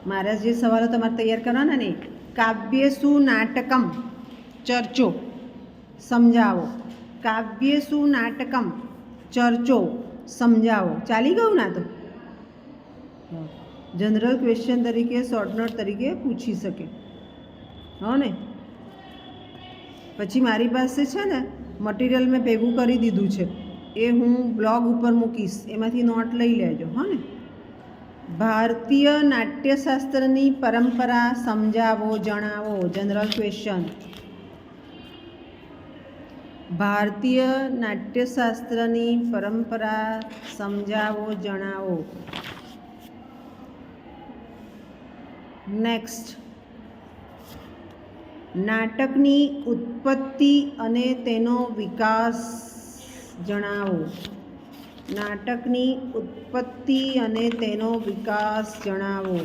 મારા જે સવાલો તમારે તૈયાર કરવાના ને, કાવ્યેષુ નાટકમ ચર્ચો સમજાવો, કાવ્યેષુ નાટકમ ચર્ચો સમજાવો. ચાલી ગયું ના? તો જનરલ ક્વેશ્ચન તરીકે, શોર્ટ નોટ તરીકે પૂછી શકે. હો ને? પછી મારી પાસે છે ને મટીરિયલ મેં ભેગું કરી દીધું છે, એ હું બ્લોગ ઉપર મૂકીશ, એમાંથી નોટ લઈ લેજો. હો ને? ભારતીય નાટ્યશાસ્ત્રની પરંપરા સમજાવો, જણાવો. General question. ભારતીય નાટ્યશાસ્ત્રની પરંપરા સમજાવો, જણાવો. નેક્સ્ટ, નાટકની ઉત્પત્તિ અને તેનો વિકાસ જણાવો. નાટકની ઉત્પત્તિ અને તેનો વિકાસ જણાવો.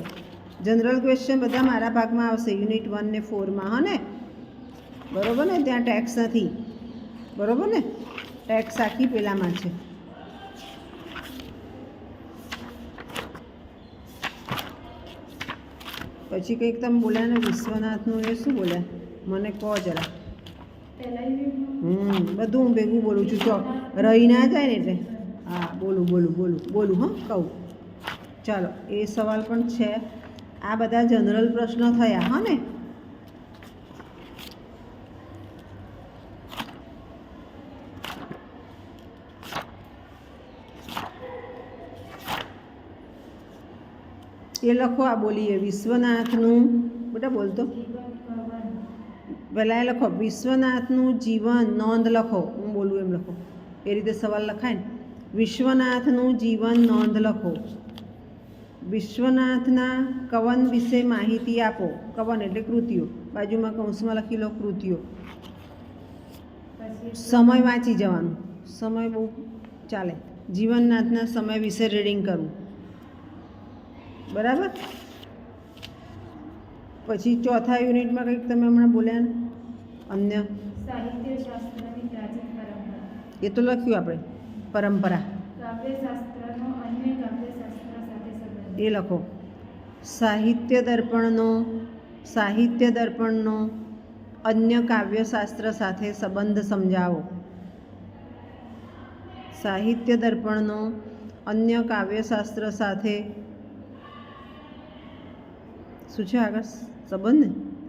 જનરલ ક્વેશ્ચન બધા મારા ભાગમાં આવશે, યુનિટ 1 ને 4માં. હો ને? બરાબર ને? ત્યાં ટેક્સ નથી. બરાબર ને? ટેક્સ આખી પેલામાં છે. પછી કંઈક તમે બોલ્યા ને વિશ્વનાથનું, એ શું બોલ્યા મને કહો જરા. બધું હું ભેગું બોલું છું, તો રહી ના જાય ને એટલે. હા, બોલું. હા, કહું. ચાલો, એ સવાલ પણ છે. આ બધા જનરલ પ્રશ્નો થયા. હા ને? એ લખો. આ બોલીએ વિશ્વનાથનું. બેટા બોલતો પહેલાં એ લખો, વિશ્વનાથનું જીવન. નોંધ લખો, હું બોલું એમ લખો. એ રીતે સવાલ લખાય ને. વિશ્વનાથનું જીવન નોંધ લખો. વિશ્વનાથના કવન વિશે માહિતી આપો. કવન એટલે કૃતિઓ. બાજુમાં કૌંસમાં લખી લો કૃતિઓ. સમય વાંચી જવાનું, સમય બહુ ચાલે. જીવનનાથના સમય વિશે રીડિંગ કરવું. બરાબર? પછી ચોથા યુનિટમાં કંઈક તમે હમણાં બોલ્યા ને, અન્ય સાહિત્યશાસ્ત્રની પ્રાચીન પરંપરા. એ તો લખ્યું આપણે, પરંપરા. કાવ્યશાસ્ત્રનો અન્ય કાવ્યશાસ્ત્ર સાથે સંબંધ. એ લખો. સાહિત્ય દર્પણનો અન્ય કાવ્યશાસ્ત્ર સાથે સંબંધ સમજાવો. સાહિત્ય દર્પણનો અન્ય કાવ્યશાસ્ત્ર સાથે શું છે આગળ?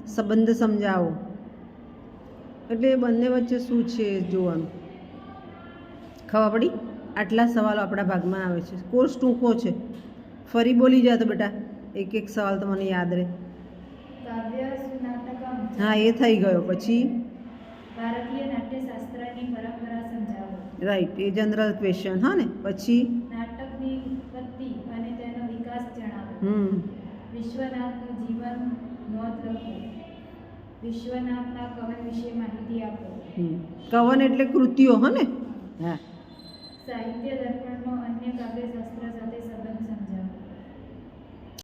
સંબંધ સમજાવો. એટલે એ બંને વચ્ચે શું છે જોવાનું. ખબર પડી? આટલા સવાલો આપણા ભાગમાં આવે છે. કોર્સ ટૂંકો છે. ફરી બોલી જા તો બેટા, એક એક સવાલ તો મને યાદ રહે. હા, એ થઈ ગયો. પછી ભારતીય નાટ્યશાસ્ત્રની પરંપરા સમજાવો. રાઈટ, એ જનરલ ક્વેશ્ચન. હા ને? પછી નાટકની ઉત્પત્તિ અને તેનો વિકાસ જણાવો. વિશ્વનાથનું જીવન નોંધ લખો. વિશ્વનાથના કવન વિશે માહિતી આપો. કવન એટલે કૃતિઓ. હો ને? હા. સાહિત્ય દર્પણનો અન્ય કાવ્યશાસ્ત્ર